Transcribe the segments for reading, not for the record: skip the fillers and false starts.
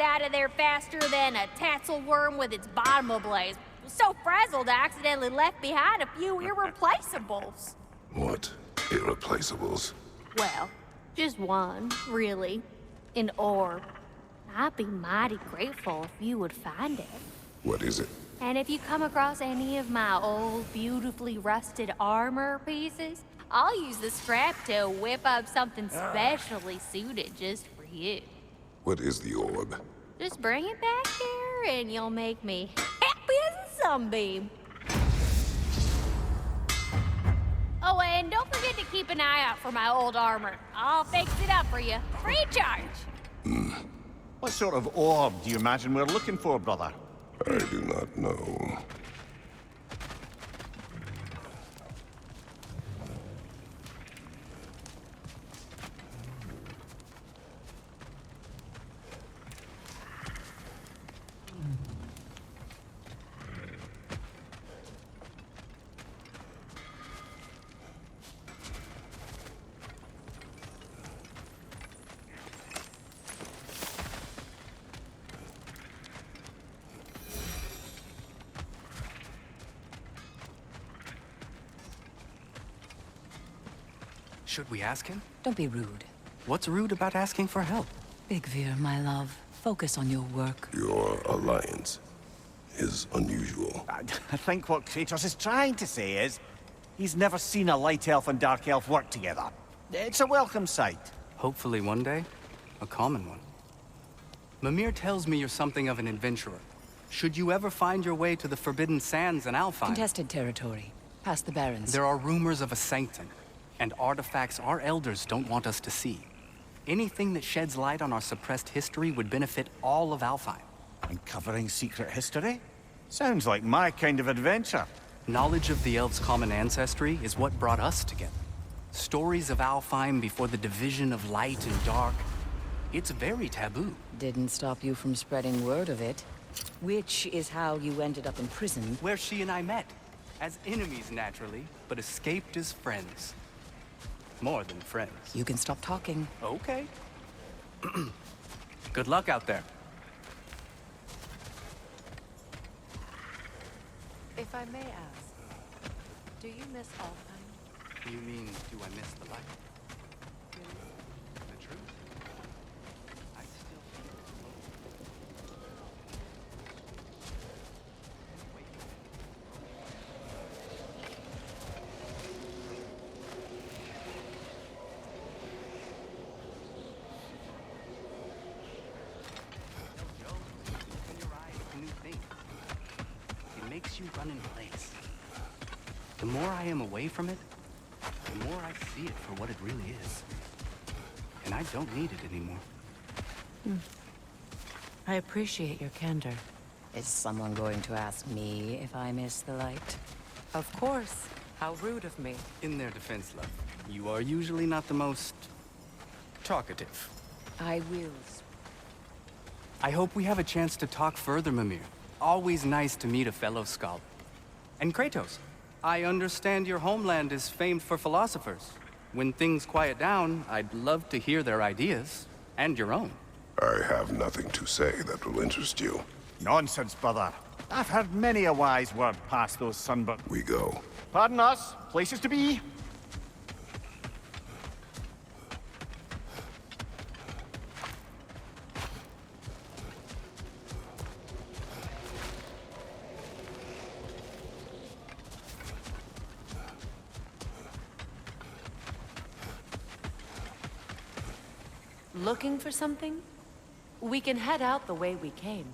get out of there faster than a tassel worm with its bottom ablaze. Was so frazzled I accidentally left behind a few irreplaceables. What irreplaceables? Well, just one, really. An orb. I'd be mighty grateful if you would find it. What is it? And if you come across any of my old, beautifully rusted armor pieces, I'll use the scrap to whip up something specially suited just for you. What is the orb? Just bring it back here and you'll make me happy as a sunbeam. Oh, and don't forget to keep an eye out for my old armor. I'll fix it up for you, free of charge. What sort of orb do you imagine we're looking for, brother? I do not know. Should we ask him? Don't be rude. What's rude about asking for help? Big Veer, my love. Focus on your work. Your alliance is unusual. I think what Kratos is trying to say is, he's never seen a light elf and dark elf work together. It's a welcome sight. Hopefully one day, a common one. Mimir tells me you're something of an adventurer. Should you ever find your way to the Forbidden Sands in Alfheim... Contested territory. Past the Barrens. There are rumors of a sanctum, and artifacts our elders don't want us to see. Anything that sheds light on our suppressed history would benefit all of Alfheim. Uncovering secret history? Sounds like my kind of adventure. Knowledge of the elves' common ancestry is what brought us together. Stories of Alfheim before the division of light and dark. It's very taboo. Didn't stop you from spreading word of it. Which is how you ended up in prison. Where she and I met. As enemies, naturally, but escaped as friends. More than friends. You can stop talking. Okay. Good luck out there. If I may ask, do you miss Alfheim? You mean, do I miss the light? The truth? I still feel it low. Wait. Joe, open your eyes to new things. It makes you run in place. The more I am away from it, the more I see it for what it really is. And I don't need it anymore. I appreciate your candor. Is someone going to ask me if I miss the light? Of course. How rude of me. In their defense, love, you are usually not the most... talkative. I will. I hope we have a chance to talk further, Mimir. Always nice to meet a fellow scholar. And Kratos, I understand your homeland is famed for philosophers. When things quiet down, I'd love to hear their ideas. And your own. I have nothing to say that will interest you. Nonsense, brother. I've heard many a wise word past those sunburnt... We go. Pardon us. Places to be. Looking for something? We can head out the way we came.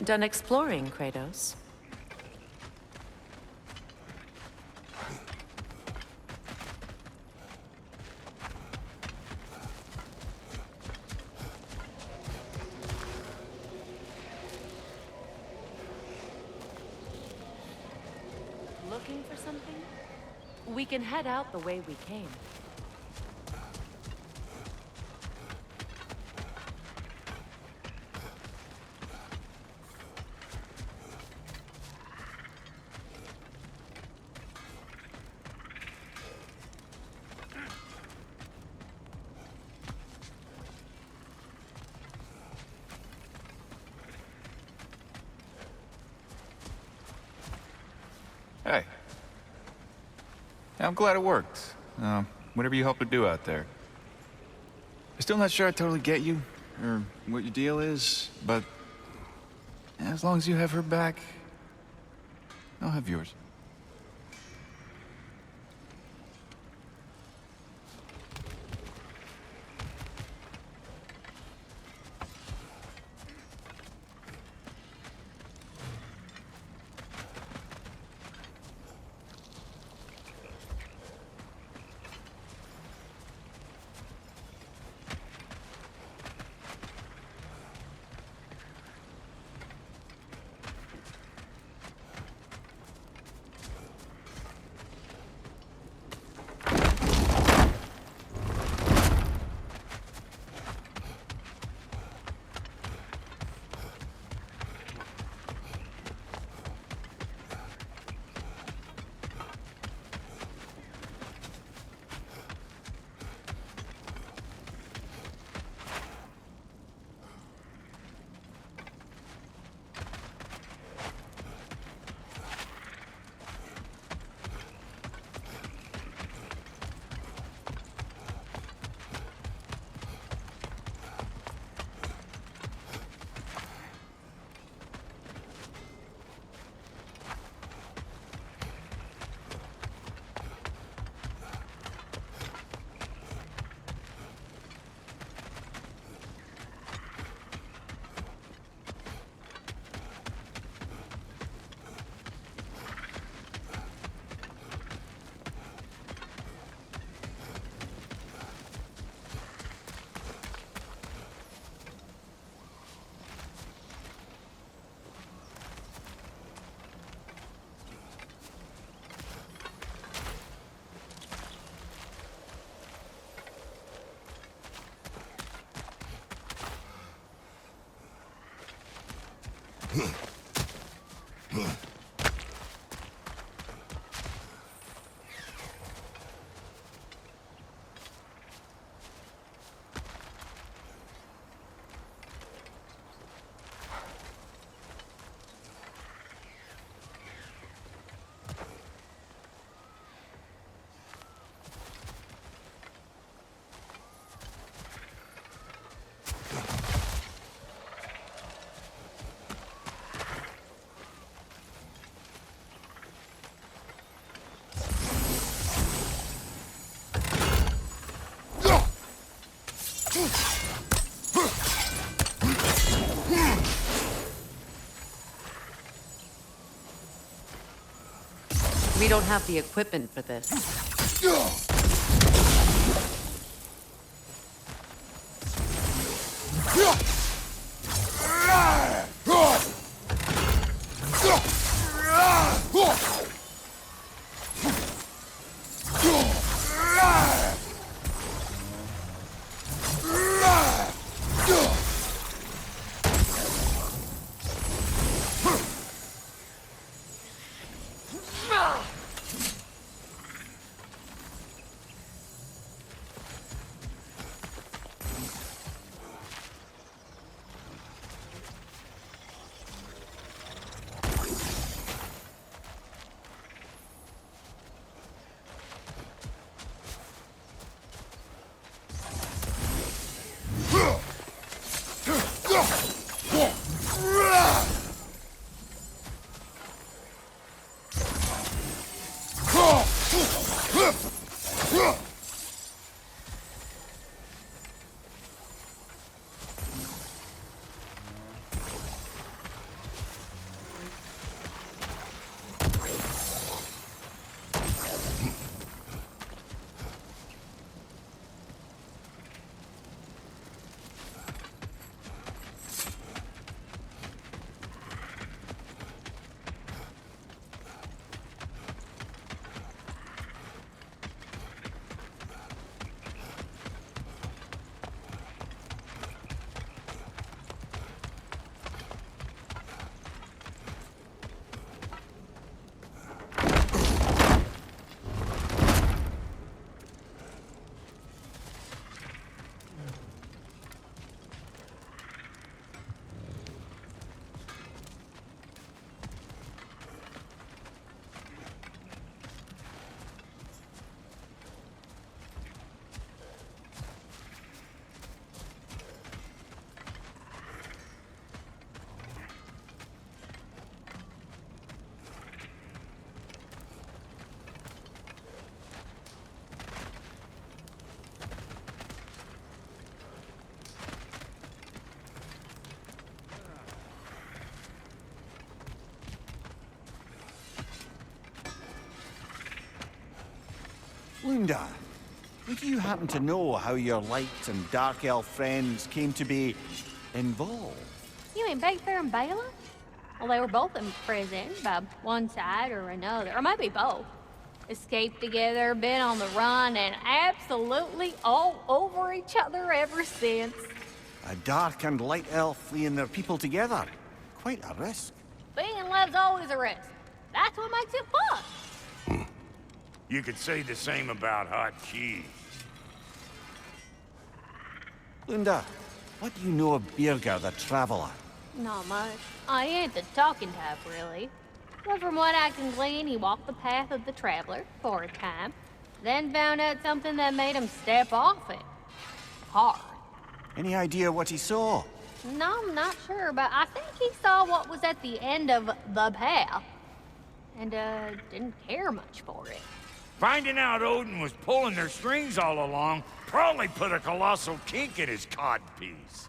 Done exploring, Kratos? Looking for something? We can head out the way we came. Hey. Yeah, I'm glad it worked. Whatever you hope to do out there. I'm still not sure I totally get you, or what your deal is, but as long as you have her back, I'll have yours. We don't have the equipment for this. Lunda, would you happen to know how your light and dark elf friends came to be involved? You mean Big Bear and Bela? Well, they were both in prison by one side or another, or maybe both. Escaped together, been on the run, and absolutely all over each other ever since. A dark and light elf fleeing their people together. Quite a risk. Being in love's always a risk. That's what makes it fun. You could say the same about hot cheese. Lunda, what do you know of Birger the Traveler? Not much. I ain't the talking type, really. But from what I can glean, he walked the path of the traveler for a time, then found out something that made him step off it. Hard. Any idea what he saw? No, I'm not sure, but I think he saw what was at the end of the path. And, didn't care much for it. Finding out Odin was pulling their strings all along probably put a colossal kink in his codpiece.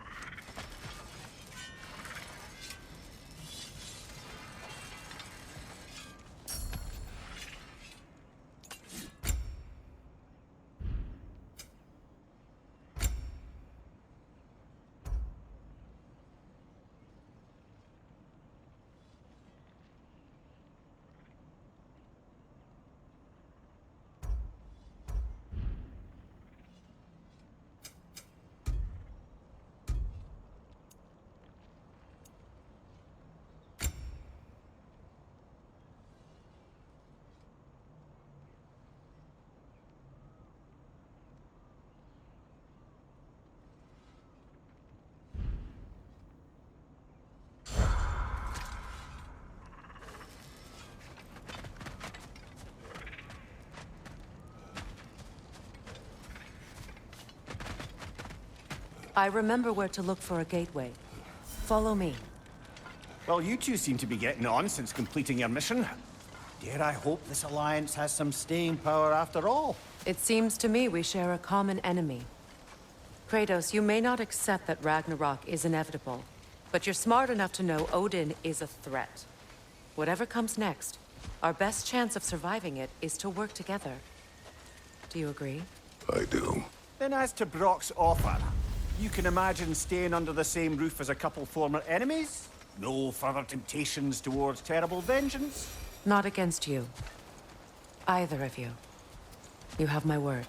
I remember where to look for a gateway. Follow me. Well, you two seem to be getting on since completing your mission. Dare I hope this alliance has some staying power after all? It seems to me we share a common enemy. Kratos, you may not accept that Ragnarok is inevitable, but you're smart enough to know Odin is a threat. Whatever comes next, our best chance of surviving it is to work together. Do you agree? I do. Then as to Brock's offer, you can imagine staying under the same roof as a couple former enemies? No further temptations towards terrible vengeance? Not against you. Either of you. You have my word.